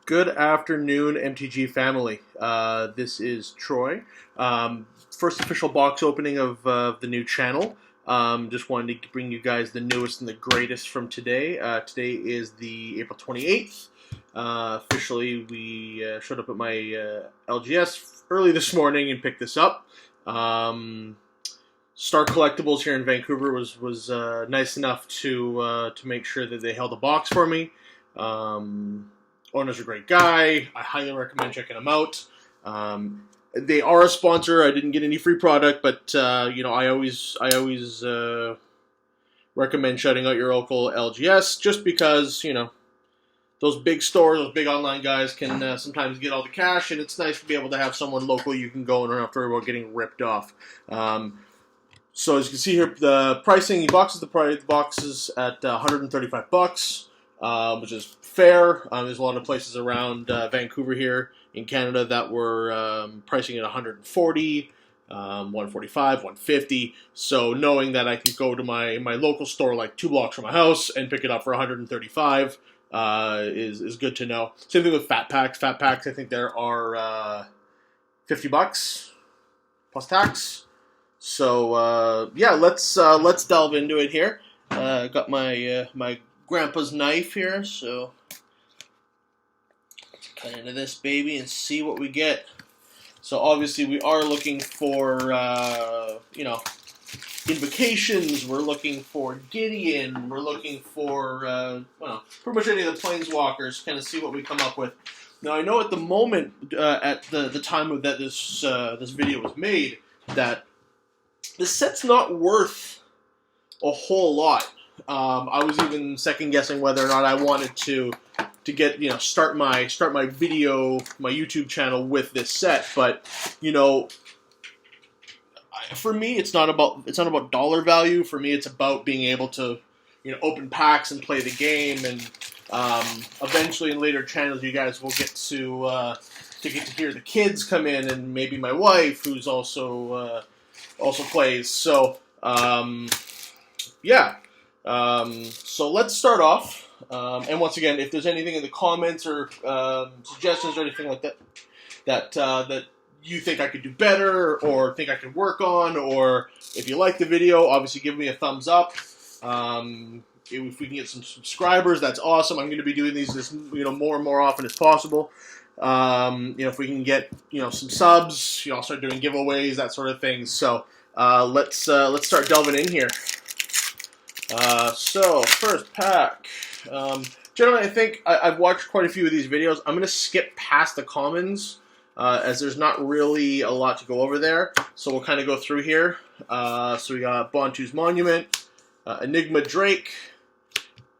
Good afternoon, MTG family. This is Troy. First official box opening of the new channel. Just wanted to bring you guys the newest and the greatest from today. Today is the April 28th. Officially, we showed up at my LGS early this morning and picked this up. Star Collectibles here in Vancouver was nice enough to make sure that they held a box for me. Owner's a great guy. I highly recommend checking them out. They are a sponsor. I didn't get any free product, but I always recommend shouting out your local LGS just because those big stores, those big online guys can sometimes get all the cash, and it's nice to be able to have someone local you can go and don't have to worry about getting ripped off. So as you can see here, the pricing, he boxes the boxes at $135, which is fair. There's a lot of places around Vancouver here in Canada that were pricing at $140, $145, $150. So knowing that I can go to my local store like 2 blocks from my house and pick it up for $135 is good to know. Same thing with Fat Packs. Fat Packs, I think there are $50 plus tax. So yeah, let's delve into it here. Got my my grandpa's knife here, so let's cut into this baby and see what we get. So obviously we are looking for invocations. We're looking for Gideon. We're looking for pretty much any of the planeswalkers. Kind of see what we come up with. Now I know at the moment, at the time that this video was made, that this set's not worth a whole lot. I was even second guessing whether or not I wanted to get start my video, my YouTube channel with this set. But for me, it's not about dollar value. For me, it's about being able to open packs and play the game. And eventually, in later channels, you guys will get to hear the kids come in, and maybe my wife, who's also plays. So yeah. So let's start off. And once again, if there's anything in the comments or suggestions or anything like that you think I could do better or think I could work on, or if you like the video, obviously give me a thumbs up. If we can get some subscribers, that's awesome. I'm going to be doing these more and more often as possible. If we can get some subs, I'll start doing giveaways, that sort of thing. So let's start delving in here. So first pack. Generally, I think I've watched quite a few of these videos. I'm going to skip past the commons as there's not really a lot to go over there. So we'll kind of go through here. So we got Bontu's Monument, Enigma Drake,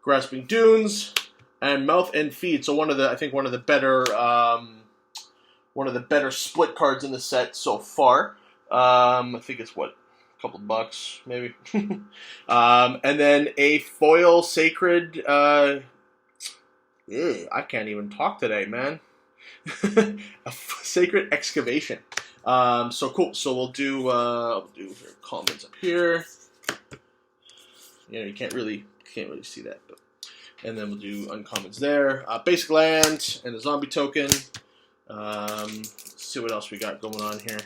Grasping Dunes, and Mouth and Feed. So one of the better split cards in the set so far. I think it's a couple of bucks maybe. And then a foil Sacred. I can't even talk today, man. A Sacred Excavation. So cool. So we'll do comments up here. You can't really see that, but. And then we'll do uncommons there. Basic land and a zombie token. Let's see what else we got going on here.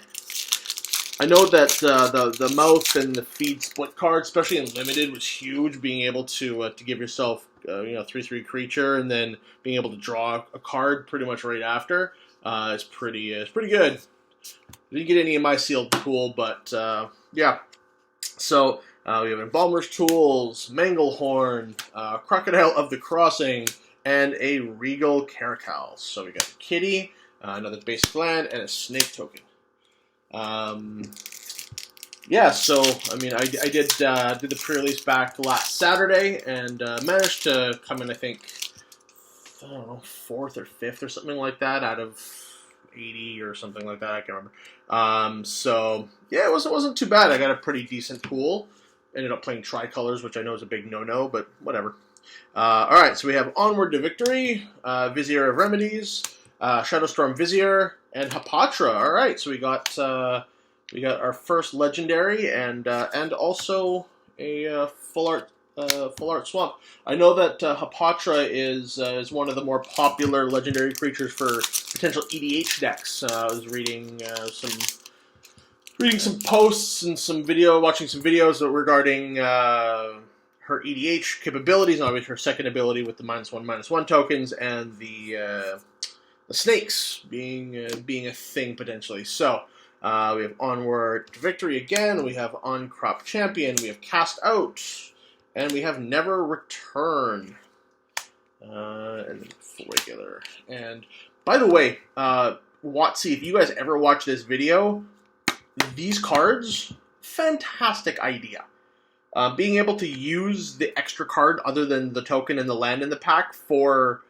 I know that the mouth and the feed split card, especially in limited, was huge. Being able to give yourself 3/3 creature and then being able to draw a card pretty much right after is pretty good. Didn't get any of my sealed pool, but yeah. So. We have Embalmer's Tools, Manglehorn, Crocodile of the Crossing, and a Regal Caracal. So we got a Kitty, another basic land, and a Snake token. Yeah, so I mean, I did the pre-release back last Saturday, and managed to come in, I think, 4th or 5th or something like that out of 80 or something like that. I can't remember. So yeah, it wasn't too bad. I got a pretty decent pool. Ended up playing tricolors, which I know is a big no-no, but whatever. Alright, so we have Onward to Victory, Vizier of Remedies, Shadowstorm Vizier, and Hapatra. Alright, so we got our first legendary and also a full art full art swamp. I know that Hapatra is one of the more popular legendary creatures for potential EDH decks. I was reading some posts and watching some videos regarding her EDH capabilities, and obviously her second ability with the -1/-1 tokens, and the snakes being a thing potentially. So we have Onward to Victory again. We have On Crop Champion. We have Cast Out, and we have Never Return. And then regular. And by the way, Watsy, if you guys ever watch this video, these cards, fantastic idea. Being able to use the extra card other than the token and the land in the pack for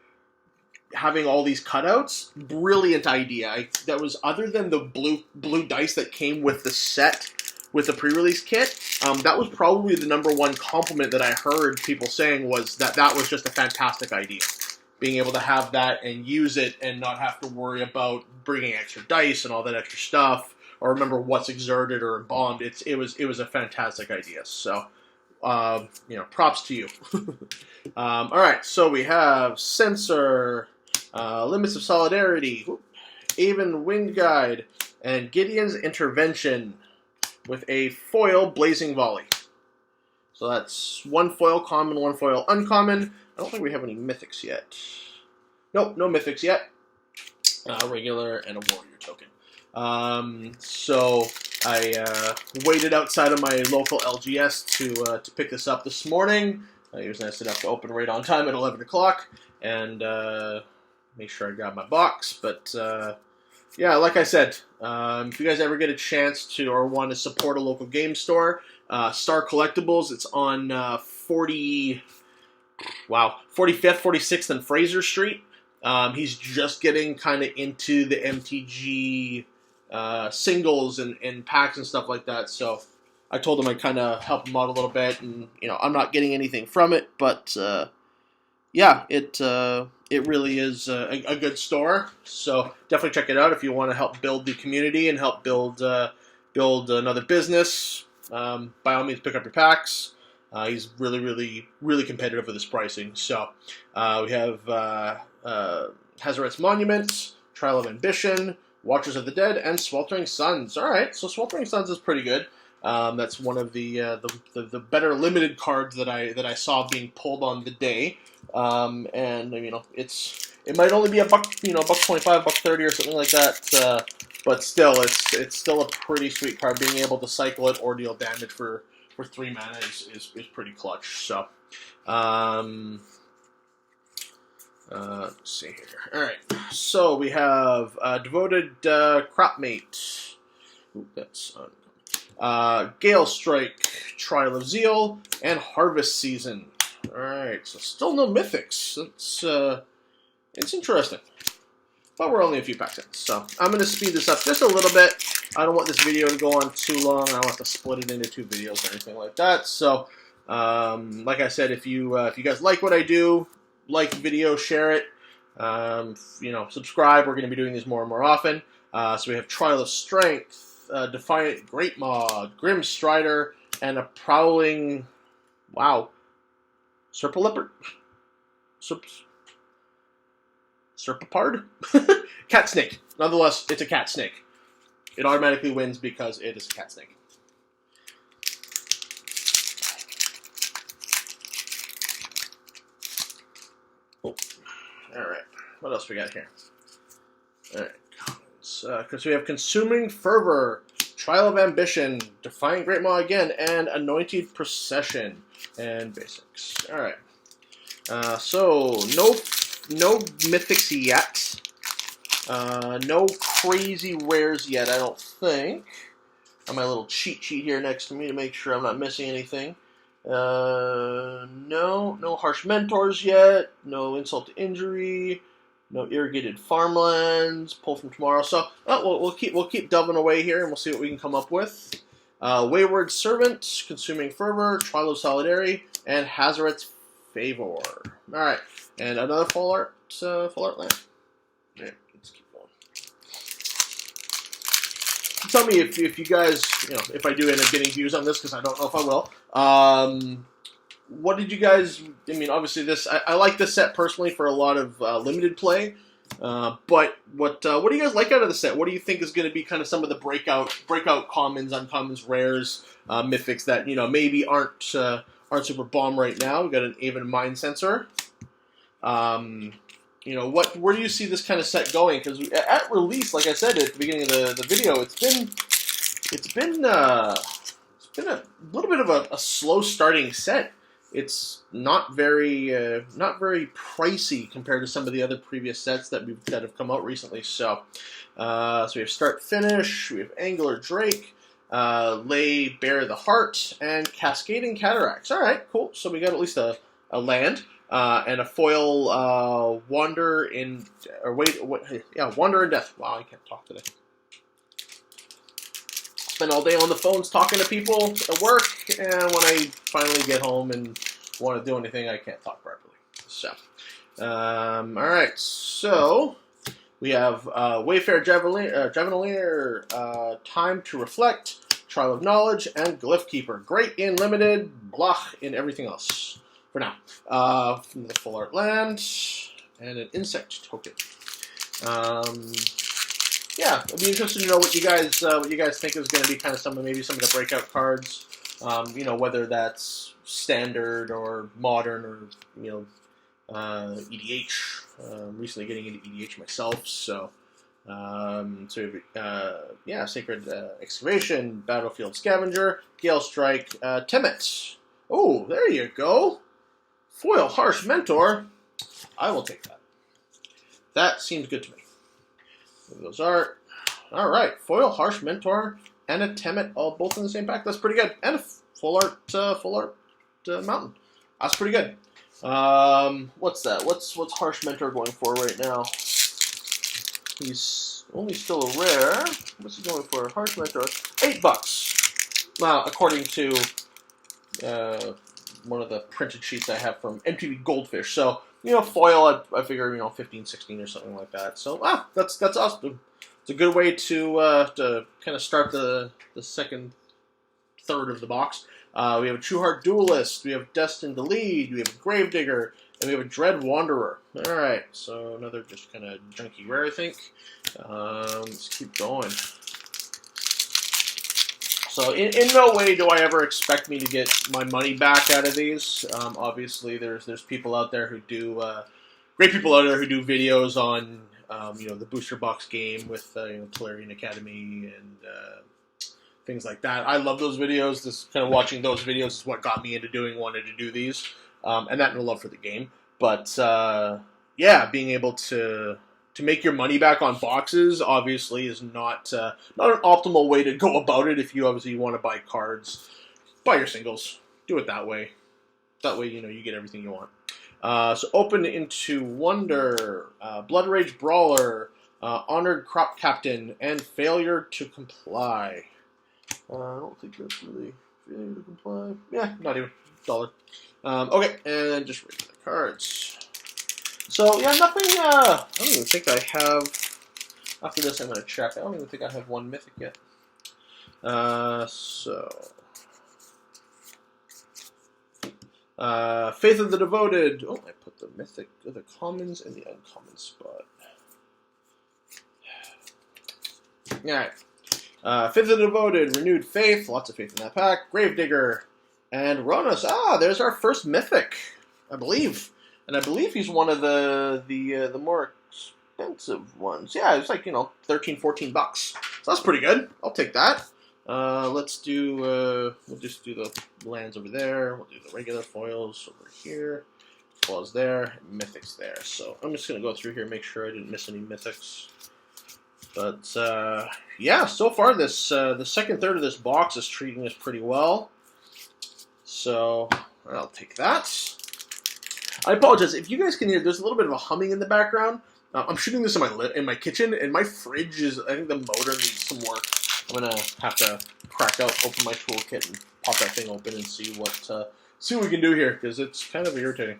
having all these cutouts, brilliant idea. That was, other than the blue dice that came with the set, with the pre-release kit, that was probably the #1 compliment that I heard people saying, was that was just a fantastic idea. Being able to have that and use it and not have to worry about bringing extra dice and all that extra stuff, or remember what's exerted or embalmed. It was a fantastic idea. So, props to you. All right, so we have Censor, Limits of Solidarity, Aven Wind Guide, and Gideon's Intervention with a foil Blazing Volley. So that's 1 foil common, 1 foil uncommon. I don't think we have any mythics yet. Nope, no mythics yet. Regular and a warrior token. So I waited outside of my local LGS to pick this up this morning. It was nice enough to open right on time at 11 o'clock, and make sure I grab my box. But yeah, like I said, if you guys ever get a chance to or want to support a local game store, Star Collectibles, it's on 45th, 46th and Fraser Street. He's just getting kind of into the MTG singles and packs and stuff like that. So I told him I'd kind of help him out a little bit, and I'm not getting anything from it, but yeah, it really is a good store. So definitely check it out if you want to help build the community and help build another business. By all means, pick up your packs. He's really competitive with his pricing. So we have Hazaret's Monument, Trial of Ambition, Watchers of the Dead, and Sweltering Suns. All right, so Sweltering Suns is pretty good. That's one of the better limited cards that I saw being pulled on the day. And it might only be $1.25, $1.30 or something like that. But still, it's still a pretty sweet card. Being able to cycle it or deal damage for 3 mana is pretty clutch. So, let's see here. All right, so we have Devoted Cropmate. Ooh, that's Gale Strike, Trial of Zeal, and Harvest Season. All right, so still no mythics. It's interesting, but we're only a few packs in, so I'm going to speed this up just a little bit. I don't want this video to go on too long. I don't want to split it into 2 videos or anything like that. So, like I said, if you guys like what I do, like the video, share it. Subscribe. We're going to be doing these more and more often. So we have Trial of Strength, Defiant Great Maw, Grim Strider, and a Prowling. Wow. Serpalipard? Serpapard? Cat snake. Nonetheless, it's a cat snake. It automatically wins because it is a cat snake. Oh. Alright. What else we got here? Alright. Because we have Consuming Fervor, Trial of Ambition, Defying Great Maw again, and Anointed Procession. And basics. Alright. So, no mythics yet. No crazy rares yet, I don't think. I have my little cheat sheet here next to me to make sure I'm not missing anything. No Harsh Mentors yet. No Insult to Injury. No Irrigated Farmlands. Pull from Tomorrow. So we'll keep delving away here, and we'll see what we can come up with. Wayward Servant, Consuming Fervor, Trial of Solidarity, and Hazaret's Favor. All right, and another full art land. Yeah, let's keep going. Tell me if you guys, if I do end up getting views on this, because I don't know if I will. what did you guys? I mean, obviously this. I like this set personally for a lot of limited play. But what do you guys like out of the set? What do you think is going to be kind of some of the breakout commons, uncommons, rares, mythics that maybe aren't super bomb right now? We got an Aven Mind Sensor. Where do you see this kind of set going? Because at release, like I said at the beginning of the video, it's been a little bit of a slow starting set. It's not very pricey compared to some of the other previous sets that have come out recently. So we have Start Finish, we have Angular Drake, Lay Bare the Heart, and Cascading Cataracts. All right, cool. So we got at least a land and a foil Wander in Wander in Death. Wow, I can't talk today. Spend all day on the phones talking to people at work, and when I finally get home and want to do anything, I can't talk properly. So, all right. So we have Wayfarer Javelier, Time to Reflect, Trial of Knowledge, and Glyph Keeper. Great in limited, blah in everything else for now. From the Full Art Land and an Insect Token. Yeah, I'd be interested to know what you guys think is going to be kind of some of the breakout cards. Whether that's standard or modern or EDH. Recently getting into EDH myself, so Sacred Excavation, Battlefield Scavenger, Gale Strike, Temet. Oh, there you go. Foil Harsh Mentor. I will take that. That seems good to me. Those are all right. Foil Harsh Mentor and a Temet, all both in the same pack. That's pretty good. And a full art Mountain. That's pretty good. What's that? What's Harsh Mentor going for right now? He's only still a rare. What's he going for? Harsh Mentor, $8. Well, according to one of the printed sheets I have from MTV Goldfish. So. Foil, I figure, 15, 16 or something like that. So, that's awesome. It's a good way to kind of start the second third of the box. We have a True Heart Duelist, we have Destined to Lead, we have a Gravedigger, and we have a Dread Wanderer. All right, so another just kind of junky rare, I think. Let's keep going. So in no way do I ever expect me to get my money back out of these. Obviously, there's people out there who do great people out there who do videos on the booster box game with Tolarian Academy and things like that. I love those videos. This kind of watching those videos is what got me into wanted to do these, and that and a love for the game. But being able to make your money back on boxes obviously is not an optimal way to go about it. If you obviously want to buy cards, buy your singles. Do it that way. That way, you get everything you want. So open into Wonder, Blood Rage Brawler, Honored Crop Captain, and Failure to Comply. I don't think that's really Failure to Comply. Yeah, not even $1. Okay, and just regular cards. So, yeah, nothing, I don't even think I have, after this I'm going to check, I don't even think I have one Mythic yet. Faith of the Devoted, oh, I put the Mythic, the Commons in the Uncommon spot. Alright, Faith of the Devoted, Renewed Faith, lots of faith in that pack, Gravedigger, and Ronos. There's our first Mythic, I believe. And I believe he's one of the more expensive ones. Yeah, it's like, $13, $14. So that's pretty good. I'll take that. Let's do, we'll just do the lands over there. We'll do the regular foils over here. Foils there. Mythics there. So I'm just going to go through here and make sure I didn't miss any Mythics. But, yeah, so far this, the second third of this box is treating us pretty well. So I'll take that. I apologize if you guys can hear. There's a little bit of a humming in the background. I'm shooting this in my kitchen, and my fridge is. I think the motor needs some work. I'm gonna have to open my toolkit and pop that thing open and see what we can do here, because it's kind of irritating.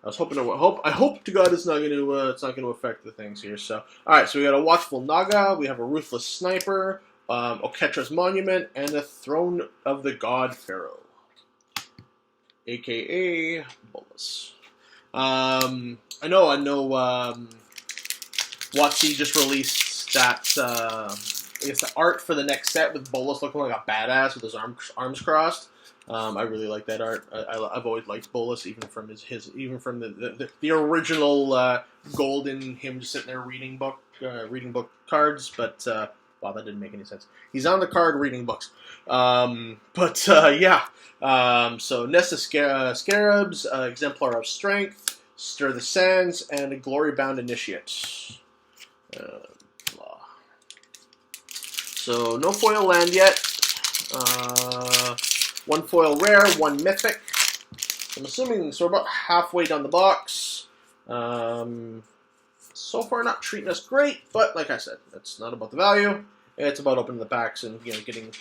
I hope to God it's not going to affect the things here. So all right, so we got a Watchful Naga, we have a Ruthless Sniper, Oketra's Monument, and a Throne of the God Pharaoh. aka Bolus. I know. WotC just released that. I guess the art for the next set with Bolus looking like a badass with his arms crossed. I really like that art. I've always liked Bolus, even from even from the original golden him just sitting there reading book cards. But wow, that didn't make any sense. He's on the card reading books. Yeah. So Nest of Scarabs, Exemplar of Strength, Stir the Sands, and a Glory Bound Initiate. So no foil land yet. One foil rare, one mythic. I'm assuming, so we're about halfway down the box. So far not treating us great, but like I said, it's not about the value. It's about opening the packs and getting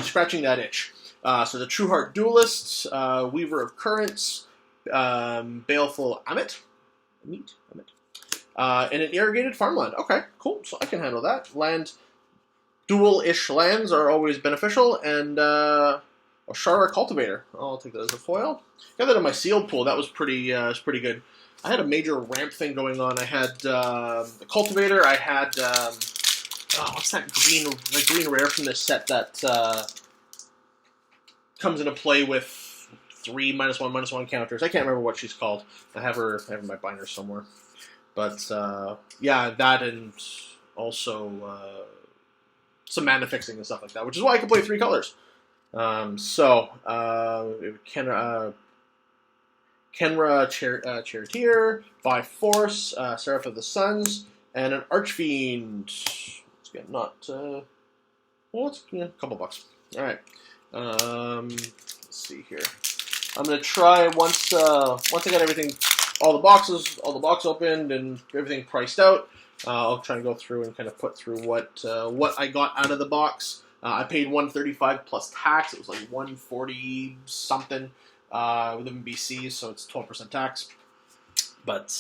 scratching that itch. So the True Heart Duelists, Weaver of Currents, Baleful Amit, and an Irrigated Farmland. Okay, cool. So I can handle that. Dual-ish lands are always beneficial, and Oshara Cultivator. I'll take that as a foil. Got that in my sealed pool. That was pretty good. I had a major ramp thing going on. I had the Cultivator. I had what's that green rare from this set that comes into play with 3 -1/-1 counters. I can't remember what she's called. I have her in my binder somewhere. But yeah, that and also some mana fixing and stuff like that, which is why I can play 3 colors. Kenra Charioteer, by Force, Seraph of the Suns, and an Archfiend. It's again not it's a couple bucks. All right. Let's see here. I'm gonna try once I got everything, all the boxes opened and everything priced out. I'll try and go through and kind of put through what I got out of the box. I paid $135 plus tax. It was like $140 something within BC, so it's 12% tax. But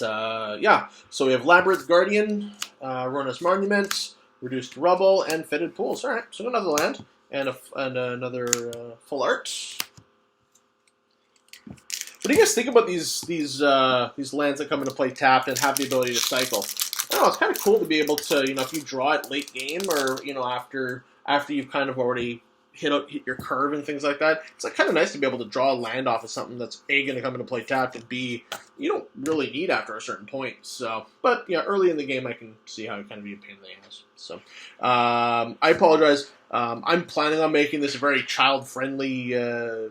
yeah, so we have Labyrinth Guardian, Rona's Monument, Reduced Rubble, and Fetid Pools. All right, so another land and another full art. What do you guys think about these lands that come into play tapped and have the ability to cycle? I don't know, it's kind of cool to be able to, if you draw it late game or, after you've kind of already hit your curve and things like that. It's like kind of nice to be able to draw a land off of something that's A, going to come into play tapped, and B, you don't really need after a certain point. So, but yeah, early in the game I can see how it kind of be a pain in the ass. So, I apologize. I'm planning on making this a very child-friendly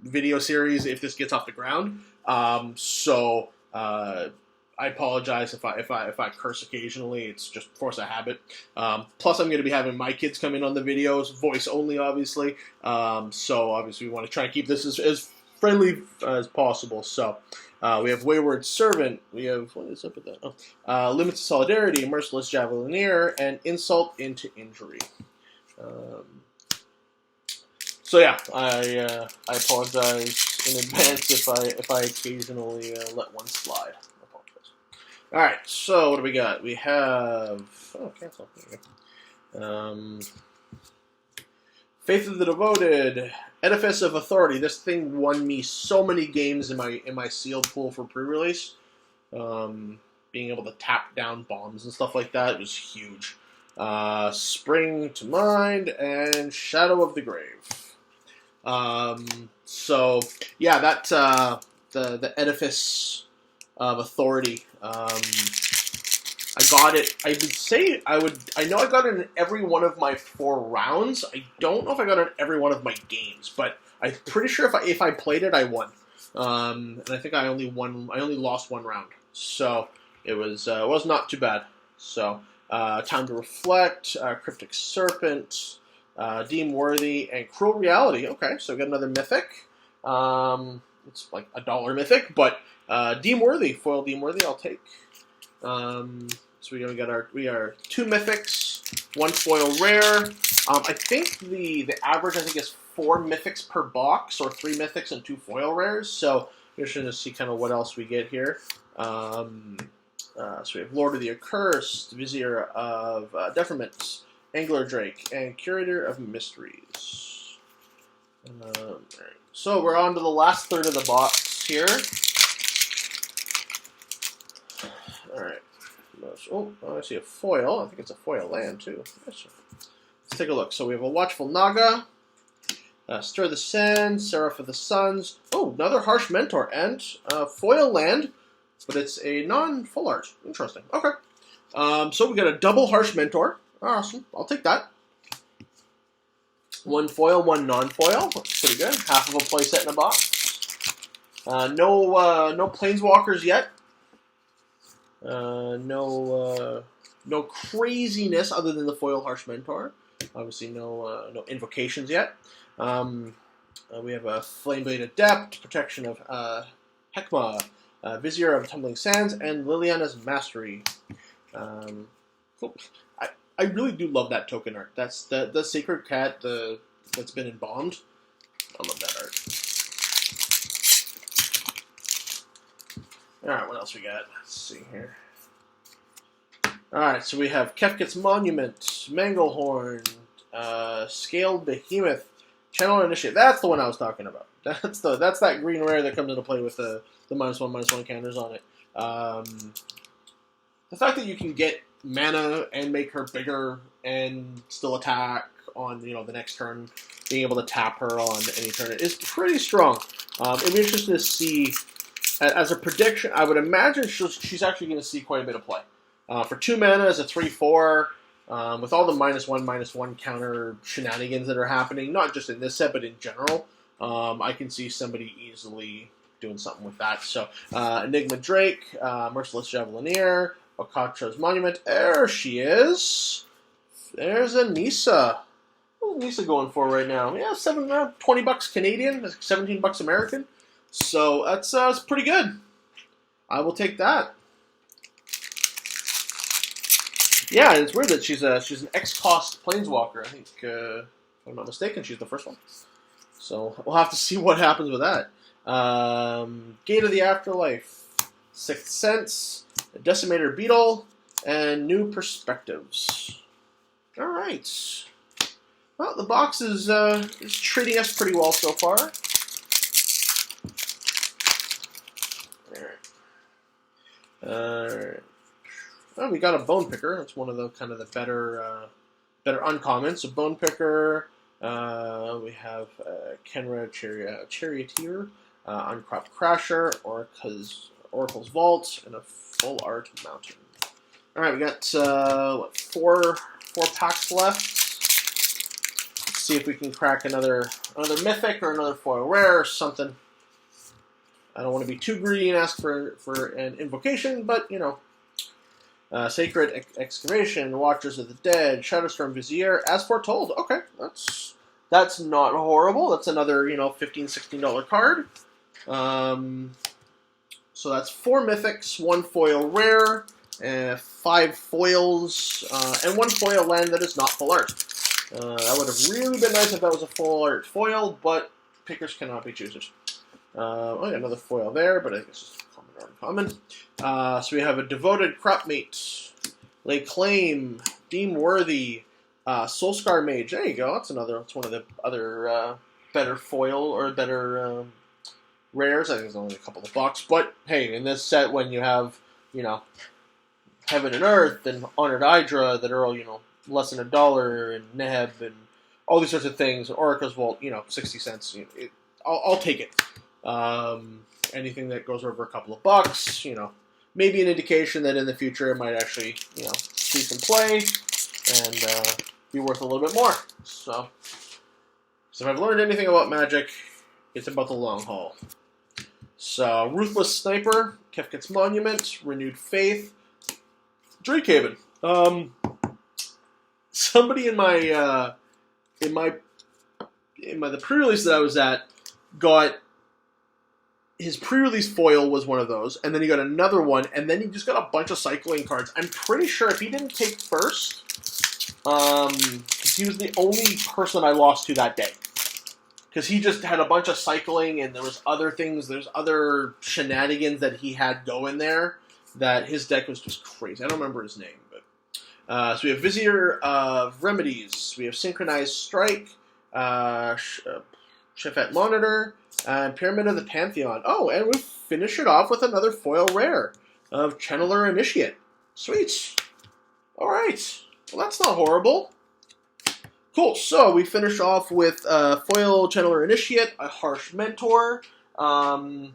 video series if this gets off the ground. I apologize if I curse occasionally. It's just force of habit. Plus, I'm going to be having my kids come in on the videos, voice only, obviously. So obviously, we want to try and keep this as friendly as possible. So we have Wayward Servant. We have what is up with that? Limits of Solidarity, Merciless Javelineer, and Insult into Injury. So yeah, I apologize in advance if I occasionally let one slide. All right, so what do we got? We have cancel. Faith of the Devoted, Edifice of Authority. This thing won me so many games in my sealed pool for pre-release. Being able to tap down bombs and stuff like that was huge. Spring to Mind and Shadow of the Grave. So yeah, that the Edifice of Authority. I got it. I know I got it in every one of my 4 rounds. I don't know if I got it in every one of my games, but I'm pretty sure if I played it, I won. And I think I only lost 1 round. So it was not too bad. So Time to Reflect, Cryptic Serpent, Deem Worthy, and Cruel Reality. Okay, so I got another mythic. It's like $1 mythic, but Deem Worthy, foil Deem Worthy, I'll take. So we are 2 mythics, 1 foil rare. I think the average is 4 mythics per box, or 3 mythics and 2 foil rares. So we're just going to see kind of what else we get here. So we have Lord of the Accursed, Vizier of Deferment, Angler Drake, and Curator of Mysteries. Alright. So we're on to the last third of the box here. Alright. Oh, I see a foil. I think it's a foil land, too. Let's take a look. So we have a Watchful Naga, Stir the Sands, Seraph of the Suns. Oh, another Harsh Mentor, and foil land, but it's a non-full art. Interesting. Okay. So we got a double Harsh Mentor. Awesome. I'll take that. One foil, one non-foil. That's pretty good. Half of a playset in a box. No Planeswalkers yet. No craziness other than the foil Harsh Mentor. Obviously, no invocations yet. We have a Flameblade Adept, Protection of Hekma, Vizier of Tumbling Sands, and Liliana's Mastery. Cool. I really do love that token art. That's the Sacred Cat that's been embalmed. I love that art. Alright, what else we got? Let's see here. Alright, so we have Kefket's Monument, Manglehorn, Scaled Behemoth, Channel Initiate. That's the one I was talking about. That's that green rare that comes into play with the -1/-1 counters on it. The fact that you can get mana and make her bigger and still attack on the next turn, being able to tap her on any turn is pretty strong. It'd be interesting to see. As a prediction, I would imagine she's actually going to see quite a bit of play. For 2 mana as a 3/4, with all the -1/-1 counter shenanigans that are happening, not just in this set, but in general, I can see somebody easily doing something with that. So, Enigma Drake, Merciless Javelineer, Okatra's Monument. There she is. There's a Nisa. What's Nisa going for right now? Yeah, $20 Canadian, $17 American. So that's pretty good. I will take that. Yeah, it's weird that she's an X-cost Planeswalker. I think, if I'm not mistaken, she's the first one. So we'll have to see what happens with that. Gate of the Afterlife, Sixth Sense, Decimator Beetle, and New Perspectives. All right. Well, the box is treating us pretty well so far. Alright. Well, we got a Bone Picker. It's one of the kind of the better uncommons. So Bone Picker. We have Kenra Charioteer, Uncropped Crasher, Oracle's Vault, and a Full Art Mountain. All right, we got four packs left. Let's see if we can crack another mythic or another foil rare or something. I don't want to be too greedy and ask for an invocation, but, Sacred Excavation, Watchers of the Dead, Shadowstorm Vizier, As Foretold. Okay, that's not horrible. That's another, $15, $16 card. So that's 4 mythics, 1 foil rare, 5 foils, and 1 foil land that is not full art. That would have really been nice if that was a full art foil, but pickers cannot be choosers. I got another foil there, but I think it's just common or uncommon. So we have a Devoted Cropmate, Lay Claim, Deem Worthy, Soulscar Mage. There you go. That's one of the other better foil or better rares. I think there's only a couple of bucks, but hey, in this set, when you have Heaven and Earth and Honored Hydra that are all less than $1, and Neb and all these sorts of things, Oracle's Vault, 60 cents. I'll take it. Anything that goes over a couple of bucks, maybe an indication that in the future it might actually, see some play and be worth a little bit more. So if I've learned anything about Magic, it's about the long haul. So, Ruthless Sniper, Kefket's Monument, Renewed Faith, Drakehaven. Somebody in the pre-release that I was at got his pre-release foil was one of those, and then he got another one, and then he just got a bunch of cycling cards. I'm pretty sure if he didn't take first, because he was the only person I lost to that day. Because he just had a bunch of cycling, and there was other things, there's other shenanigans that he had going there, that his deck was just crazy. I don't remember his name, but... so we have Vizier of Remedies, we have Synchronized Strike, Chefette Monitor, and Pyramid of the Pantheon. Oh, and we finish it off with another foil rare of Channeler Initiate. Sweet. All right. Well, that's not horrible. Cool. So we finish off with foil Channeler Initiate, a Harsh Mentor, and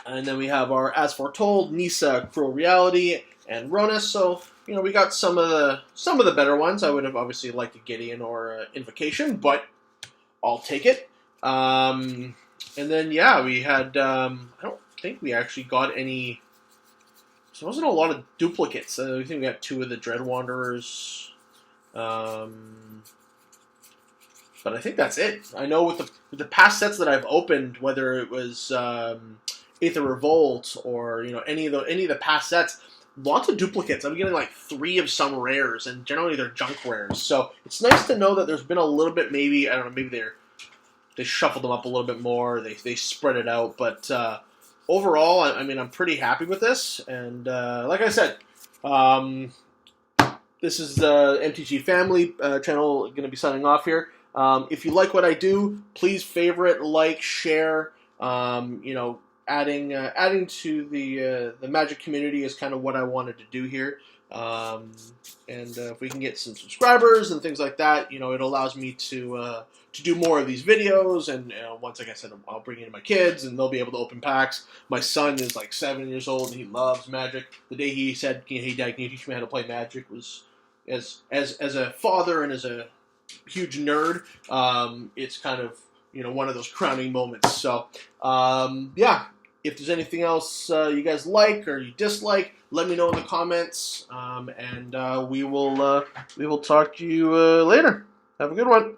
then we have our As Foretold, Nisa, Cruel Reality, and Ronus. So we got some of the better ones. I would have obviously liked a Gideon or Invocation, but I'll take it. And then yeah, we had I don't think we actually got any. So there wasn't a lot of duplicates. I think we got 2 of the Dread Wanderers. But I think that's it. I know with the past sets that I've opened, whether it was Aether Revolt or any of the past sets, lots of duplicates. I'm getting like 3 of some rares, and generally they're junk rares. So it's nice to know that there's been a little bit, maybe I don't know, maybe they shuffled them up a little bit more. They spread it out, but overall, I mean, I'm pretty happy with this. And like I said, this is the MTG Family channel. Going to be signing off here. If you like what I do, please favorite, like, share. Adding to the Magic community is kind of what I wanted to do here. And if we can get some subscribers and things like that, it allows me to do more of these videos. And once, like I said, I'll bring in my kids, and they'll be able to open packs. My son is like 7 years old, and he loves Magic. The day he said, "Hey, Dad, can you teach me how to play Magic?" was as a father and as a huge nerd, it's kind of one of those crowning moments. So yeah. If there's anything else you guys like or you dislike, let me know in the comments, and we will talk to you later. Have a good one.